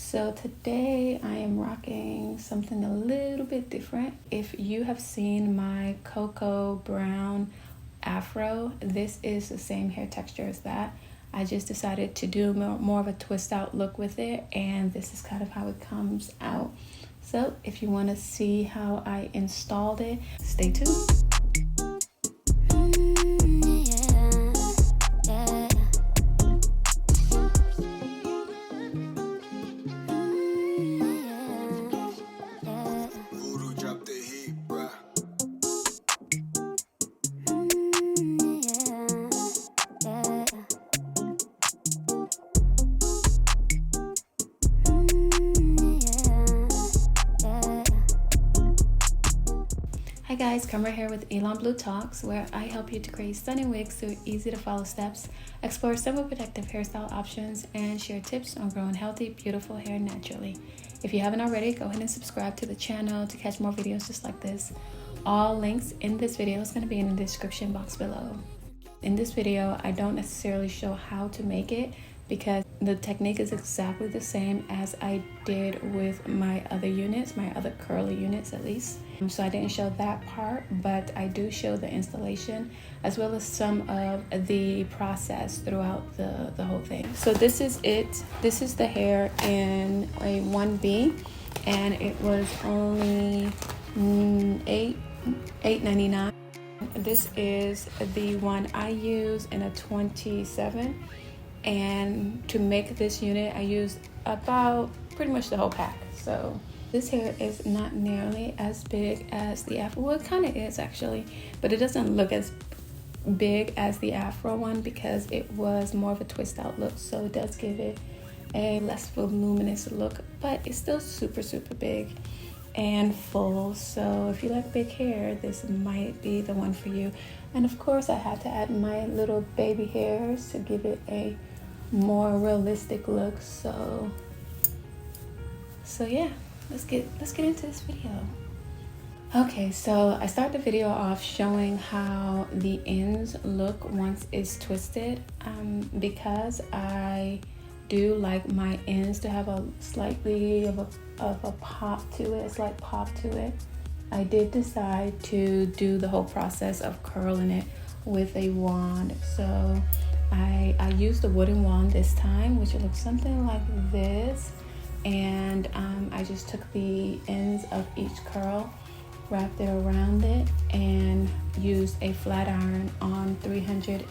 So today I am rocking something a little bit different. If you have seen my cocoa brown afro, this is the same hair texture as that. I just decided to do more of a twist out look with it, and this is kind of how it comes out. So if you want to see how I installed it, stay tuned. Hi guys, Camera here with Elon Blue Talks, where I help you to create stunning wigs through easy to follow steps, explore simple protective hairstyle options, and share tips on growing healthy, beautiful hair naturally. If you haven't already, go ahead and subscribe to the channel to catch more videos just like this. All links in this video is going to be in the description box below. In this video, I don't necessarily show how to make it because the technique is exactly the same as I did with my other units, my other curly units at least. So I didn't show that part, but I do show the installation as well as some of the process throughout the whole thing. So this is it. This is the hair in a 1B, and it was only $8.99. This is the one I use in a 27, and to make this unit I used about pretty much the whole pack. So this hair is not nearly as big as the afro. Well, it kind of is actually, but it doesn't look as big as the afro one because it was more of a twist out look, so it does give it a less voluminous look, but it's still super big and full. So if you like big hair, this might be the one for you. And of course I had to add my little baby hairs to give it a more realistic look. So yeah, let's get into this video. Okay, so I start the video off showing how the ends look once it's twisted, because I do like my ends to have a slightly of a pop to it, a slight pop to it. I did decide to do the whole process of curling it with a wand. So I used a wooden wand this time, which looks something like this, and I just took the ends of each curl, wrapped it around it, and used a flat iron on 300°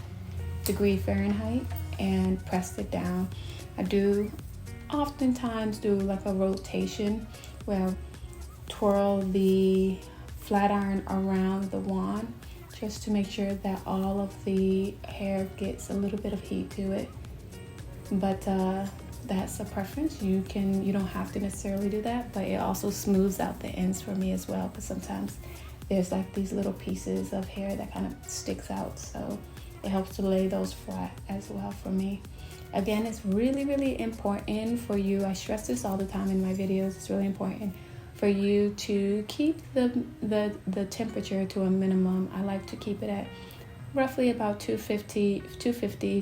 Fahrenheit and pressed it down. I do oftentimes do like a rotation where I twirl the flat iron around the wand just to make sure that all of the hair gets a little bit of heat to it. But that's a preference. You don't have to necessarily do that, but it also smooths out the ends for me as well, because sometimes there's like these little pieces of hair that kind of sticks out, so it helps to lay those flat as well for me. Again, it's really important for you, I stress this all the time in my videos, it's really important for you to keep the temperature to a minimum. I like to keep it at roughly about 250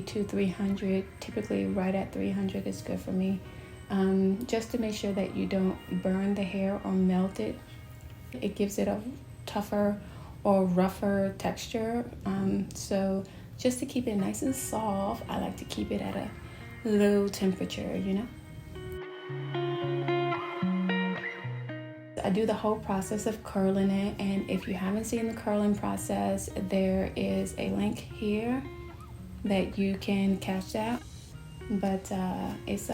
to 300. Typically right at 300 is good for me, just to make sure that you don't burn the hair or melt it. It gives it a tougher or rougher texture, so just to keep it nice and soft, I like to keep it at a low temperature, you know. I do the whole process of curling it, and if you haven't seen the curling process, there is a link here that you can catch that. But it's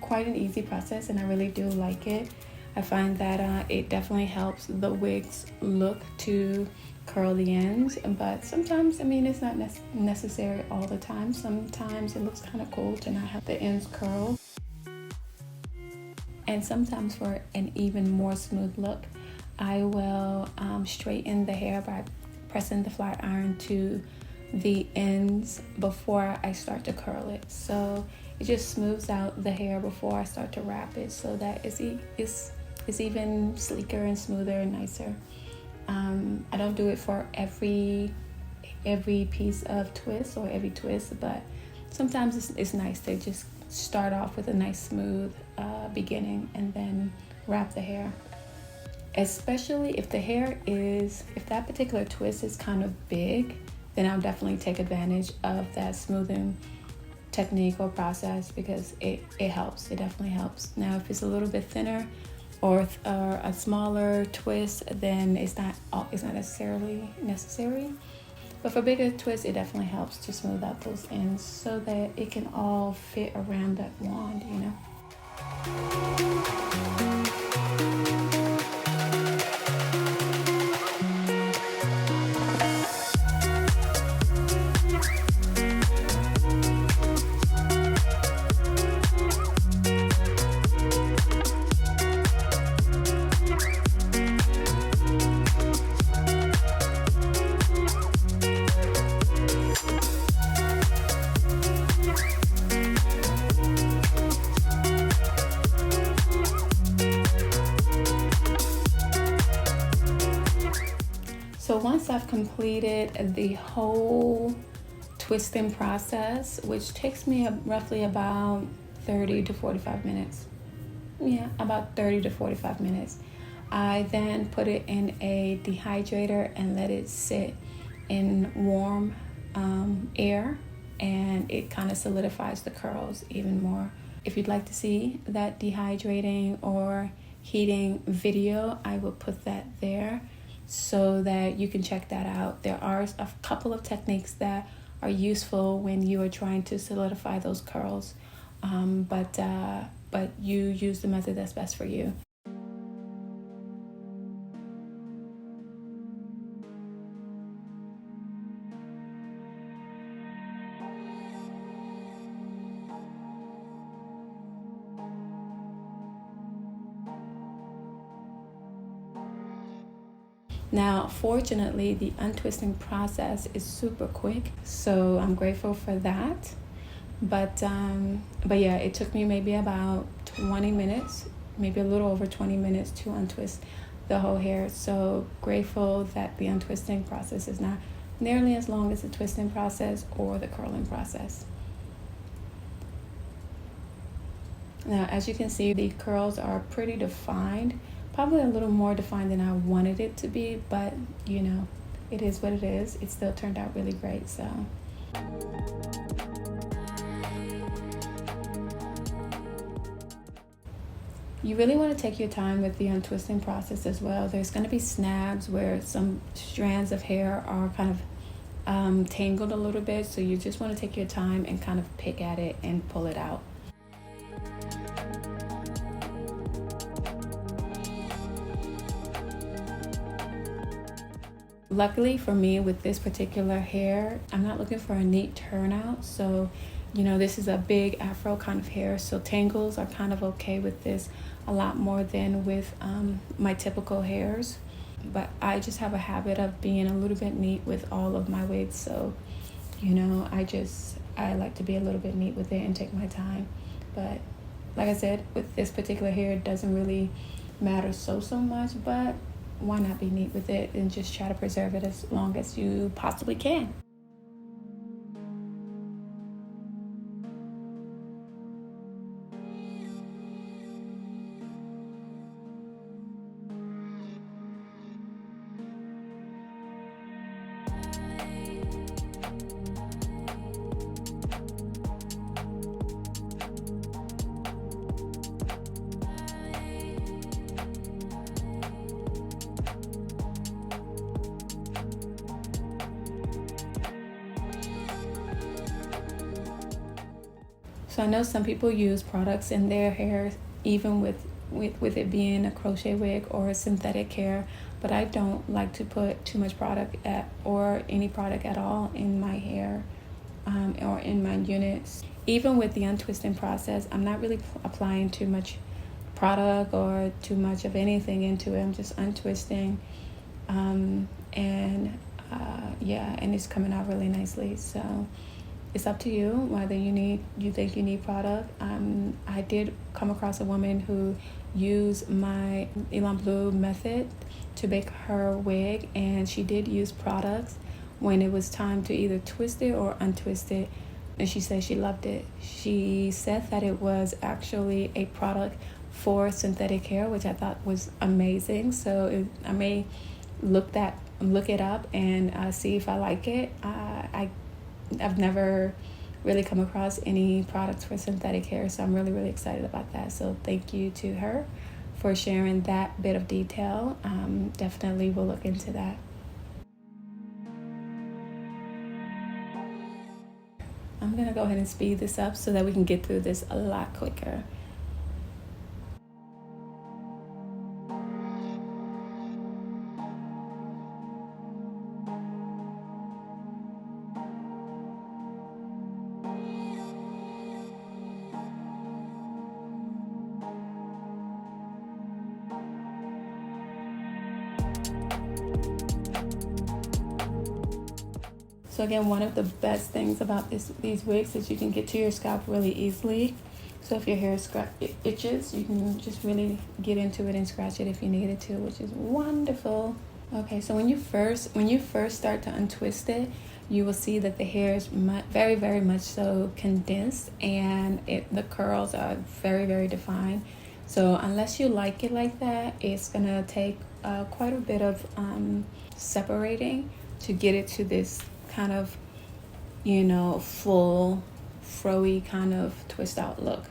quite an easy process, and I really do like it. I find that it definitely helps the wigs look to curl the ends, but sometimes, I mean, it's not necessary all the time. Sometimes it looks kind of cool to not have the ends curled. And sometimes for an even more smooth look, I will straighten the hair by pressing the flat iron to the ends before I start to curl it. So it just smooths out the hair before I start to wrap it, so that it's even sleeker and smoother and nicer. I don't do it for every piece of twist or every twist, but sometimes it's nice to just start off with a nice smooth beginning and then wrap the hair. Especially if if that particular twist is kind of big, then I'll definitely take advantage of that smoothing technique or process, because it helps. It definitely helps. Now, if it's a little bit thinner or a smaller twist, then it's not necessarily necessary. But for bigger twists, it definitely helps to smooth out those ends so that it can all fit around that wand, you know. So once I've completed the whole twisting process, which takes me roughly about 30 to 45 minutes. Yeah, about 30 to 45 minutes. I then put it in a dehydrator and let it sit in warm air, and it kind of solidifies the curls even more. If you'd like to see that dehydrating or heating video, I will put that there so that you can check that out. There are a couple of techniques that are useful when you are trying to solidify those curls, but you use the method that's best for you. Now, fortunately, the untwisting process is super quick, so I'm grateful for that. But yeah, it took me maybe about 20 minutes, maybe a little over 20 minutes to untwist the whole hair. So grateful that the untwisting process is not nearly as long as the twisting process or the curling process. Now, as you can see, the curls are pretty defined. Probably a little more defined than I wanted it to be, but you know, it is what it is. It still turned out really great, so. You really want to take your time with the untwisting process as well. There's going to be snags where some strands of hair are kind of tangled a little bit, so you just want to take your time and kind of pick at it and pull it out. Luckily for me, with this particular hair, I'm not looking for a neat turnout. So, you know, this is a big afro kind of hair, so tangles are kind of okay with this a lot more than with my typical hairs. But I just have a habit of being a little bit neat with all of my wigs. So, you know, I like to be a little bit neat with it and take my time. But like I said, with this particular hair, it doesn't really matter so much, but why not be neat with it and just try to preserve it as long as you possibly can. So I know some people use products in their hair, even with it being a crochet wig or a synthetic hair, but I don't like to put too much product or any product at all in my hair or in my units. Even with the untwisting process, I'm not really applying too much product or too much of anything into it. I'm just untwisting and it's coming out really nicely. So it's up to you whether you think you need product. I did come across a woman who used my Elan Blue method to bake her wig, and she did use products when it was time to either twist it or untwist it, and she said she loved it. She said that it was actually a product for synthetic hair, which I thought was amazing. So I may look it up and see if I like it. I've never really come across any products for synthetic hair, so I'm really excited about that. So thank you to her for sharing that bit of detail. Definitely will look into that. I'm gonna go ahead and speed this up so that we can get through this a lot quicker. So again, one of the best things about these wigs is you can get to your scalp really easily. So if your hair itches, you can just really get into it and scratch it if you needed to, which is wonderful. Okay, so when you first start to untwist it, you will see that the hair is very much so condensed, and the curls are very defined. So unless you like it like that, it's gonna take quite a bit of separating to get it to this kind of, full froey kind of twist out look.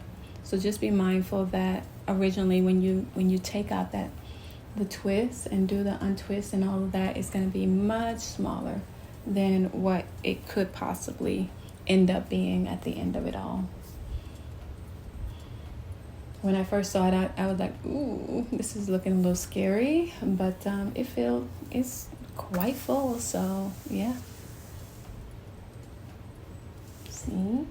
So just be mindful that originally when you take out the twist and do the untwist and all of that, it's going to be much smaller than what it could possibly end up being at the end of it all. When I first saw it, I was like, ooh, this is looking a little scary, but it's quite full, so yeah. See?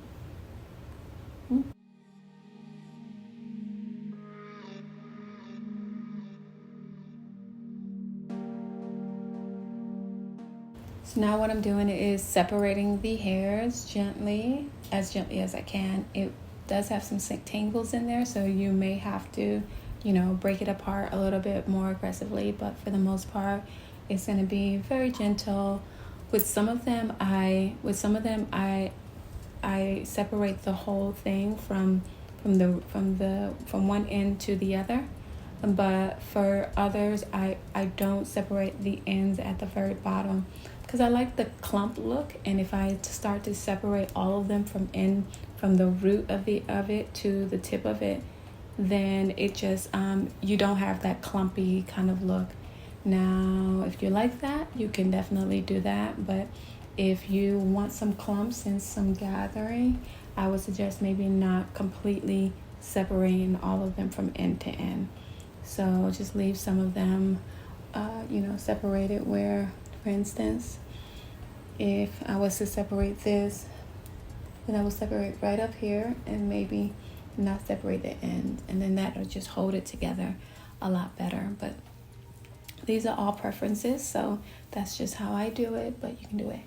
So now what I'm doing is separating the hairs gently as I can. It does have some tangles in there, so you may have to, break it apart a little bit more aggressively, but for the most part, it's going to be very gentle. With some of them, I separate the whole thing from one end to the other, but for others I don't separate the ends at the very bottom because I like the clump look, and if I start to separate all of them from the root of it to the tip of it, then it just you don't have that clumpy kind of look. Now if you like that, you can definitely do that, but if you want some clumps and some gathering, I would suggest maybe not completely separating all of them from end to end. So just leave some of them, separated where, for instance, if I was to separate this, then I will separate right up here and maybe not separate the ends. And then that will just hold it together a lot better. But these are all preferences, so that's just how I do it, but you can do it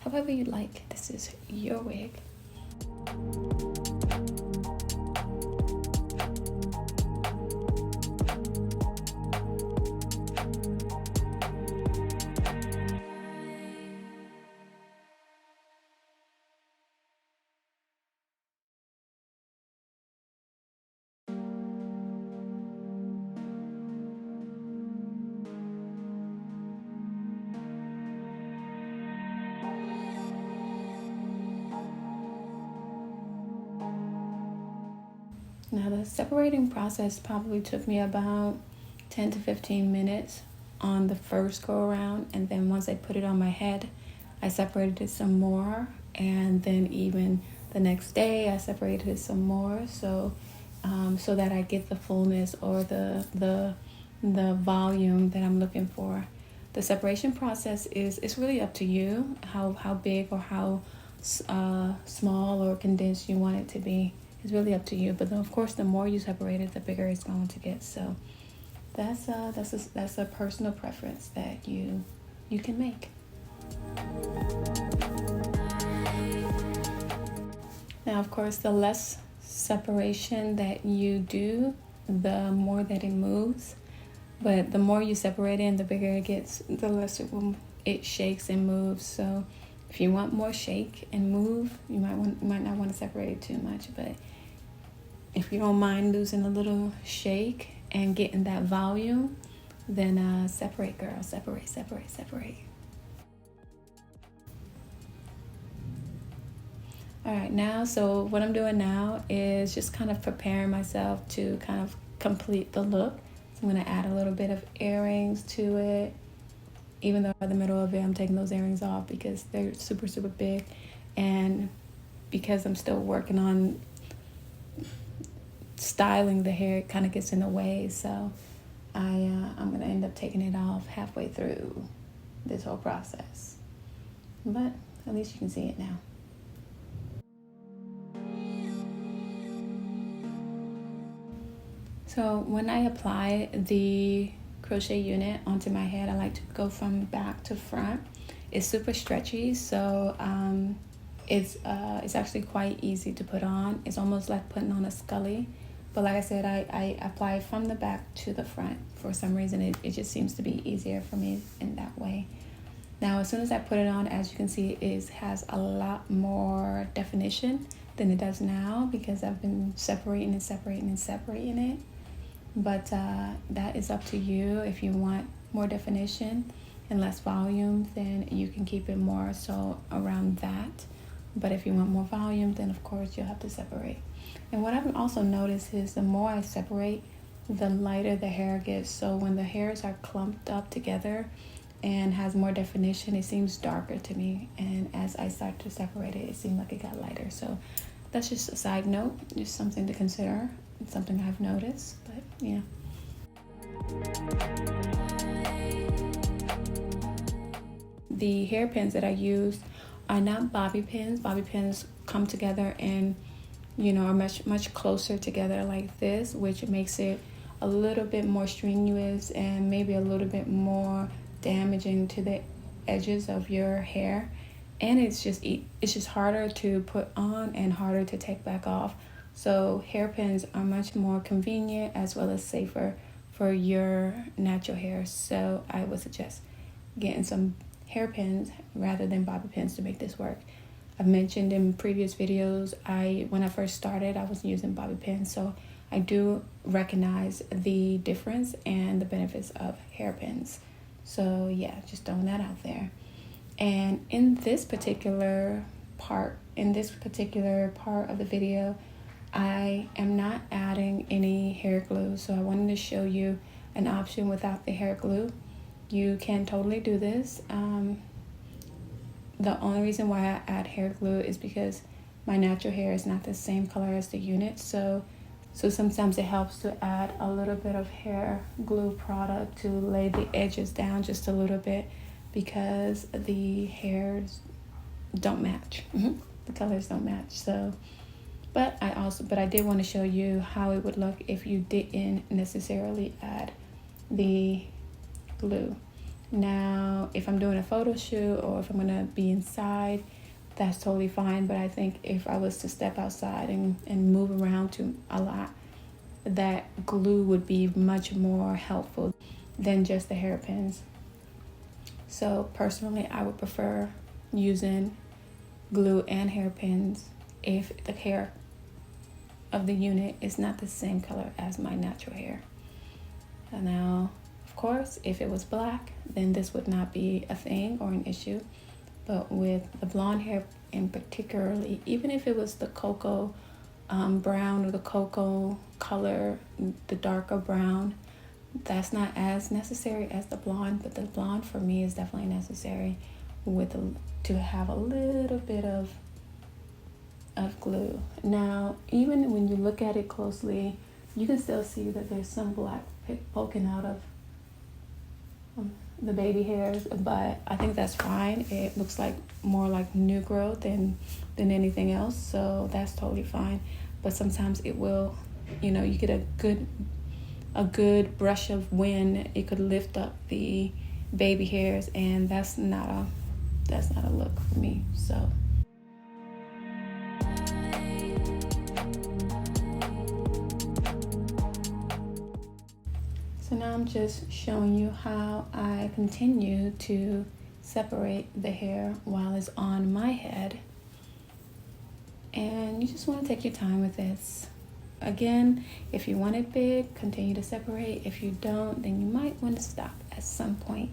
however you like. This is your wig. Now the separating process probably took me about 10 to 15 minutes on the first go around, and then once I put it on my head, I separated it some more, and then even the next day I separated it some more, so that I get the fullness or the volume that I'm looking for. The separation process it's really up to you how big or how small or condensed you want it to be. It's really up to you, but then of course the more you separate it, the bigger it's going to get. So that's a personal preference that you can make. Now of course the less separation that you do, the more that it moves, but the more you separate it and the bigger it gets, the less it shakes and moves. So if you want more shake and move, you might not want to separate it too much, but if you don't mind losing a little shake and getting that volume, then separate, girl. Separate, separate, separate. All right, now, so what I'm doing now is just kind of preparing myself to kind of complete the look. So I'm gonna add a little bit of earrings to it. Even though in the middle of it, I'm taking those earrings off because they're super, super big. And because I'm still working on styling the hair, it kind of gets in the way. So I'm gonna end up taking it off halfway through this whole process. But at least you can see it now. So when I apply the crochet unit onto my head, I like to go from back to front. It's super stretchy, so it's actually quite easy to put on. It's almost like putting on a scully, but like I said, I apply it from the back to the front. For some reason, it just seems to be easier for me in that way. Now, as soon as I put it on, as you can see, it has a lot more definition than it does now because I've been separating and separating and separating it. But that is up to you. If you want more definition and less volume, then you can keep it more so around that. But if you want more volume, then of course you'll have to separate. And what I've also noticed is the more I separate, the lighter the hair gets. So when the hairs are clumped up together and has more definition, it seems darker to me. And as I start to separate it, it seemed like it got lighter. So that's just a side note, just something to consider. It's something I've noticed, but yeah. The hairpins that I used are not bobby pins. Bobby pins come together and, you know, are much closer together like this, which makes it a little bit more strenuous and maybe a little bit more damaging to the edges of your hair. And it's just harder to put on and harder to take back off. So hairpins are much more convenient as well as safer for your natural hair. So I would suggest getting some hairpins rather than bobby pins to make this work. I've mentioned in previous videos, when I first started, I was using bobby pins. So I do recognize the difference and the benefits of hairpins. So yeah, just throwing that out there. And in this particular part of the video, I am not adding any hair glue. So I wanted to show you an option without the hair glue. You can totally do this. The only reason why I add hair glue is because my natural hair is not the same color as the unit. So sometimes it helps to add a little bit of hair glue product to lay the edges down just a little bit because the hairs don't match. The colors don't match. So, but I did want to show you how it would look if you didn't necessarily add the glue. Now, if I'm doing a photo shoot or if I'm gonna be inside, that's totally fine. But I think if I was to step outside and move around to a lot, that glue would be much more helpful than just the hairpins. So personally, I would prefer using glue and hairpins if the hair of the unit is not the same color as my natural hair. And now, of course, if it was black, then this would not be a thing or an issue. But with the blonde hair in particularly, even if it was the cocoa brown or the cocoa color, the darker brown, that's not as necessary as the blonde. But the blonde for me is definitely necessary to have a little bit of glue. Now, even when you look at it closely, you can still see that there's some black poking out of the baby hairs, but I think that's fine. It looks like more like new growth than anything else, so that's totally fine. But sometimes it will, you know, you get a good brush of wind, it could lift up the baby hairs, and that's not a look for me. So now I'm just showing you how I continue to separate the hair while it's on my head. And you just want to take your time with this. again, if you want it big, continue to separate. If you don't, then you might want to stop at some point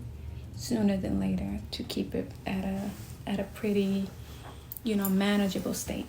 sooner than later to keep it at a pretty, manageable state.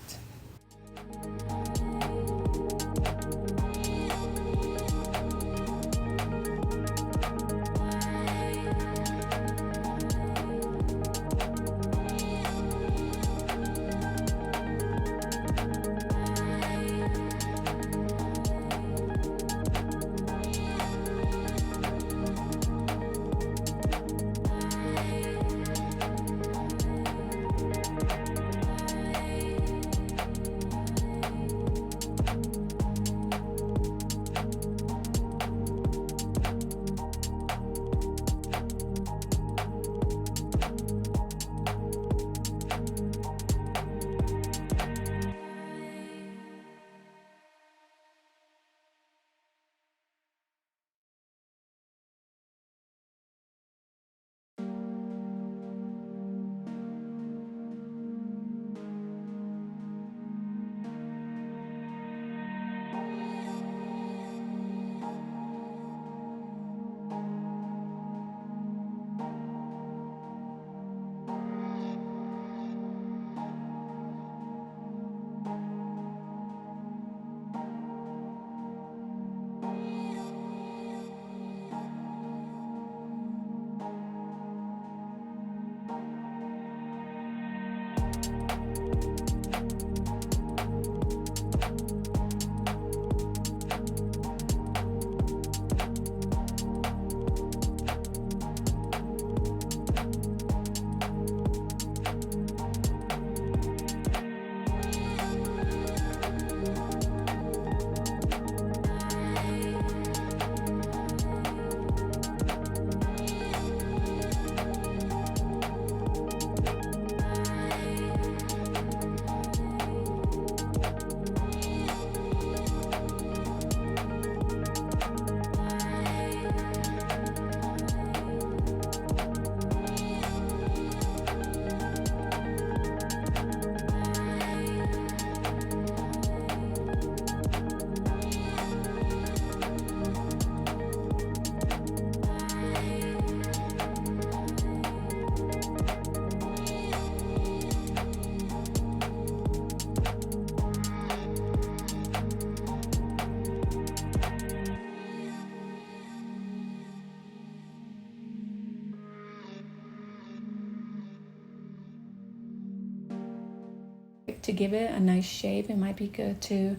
To give it a nice shape, it might be good to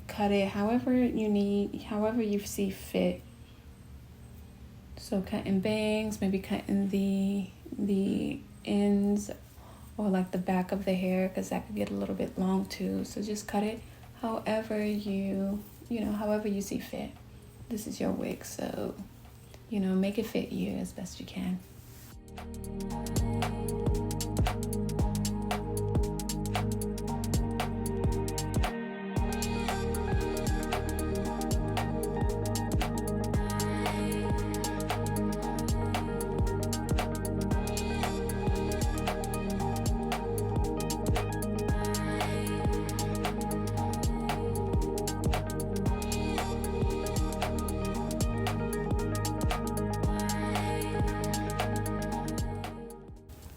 cut it however you need, however you see fit. So cutting bangs, maybe cutting the ends or like the back of the hair, because that could get a little bit long too. So just cut it however however you see fit. This is your wig, so make it fit you as best you can.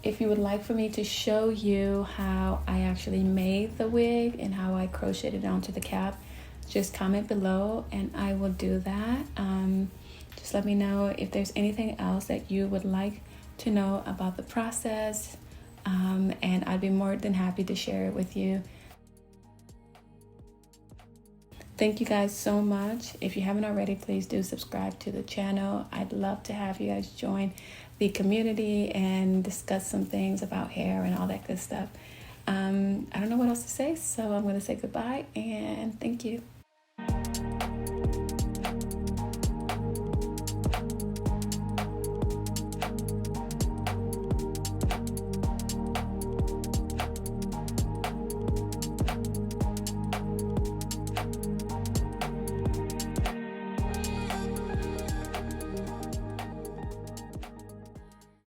If you would like for me to show you how I actually made the wig and how I crocheted it onto the cap, just comment below and I will do that. Just let me know if there's anything else that you would like to know about the process, and I'd be more than happy to share it with you. Thank you guys so much. If you haven't already, please do subscribe to the channel. I'd love to have you guys join the community and discuss some things about hair and all that good stuff. I don't know what else to say, so I'm going to say goodbye and thank you.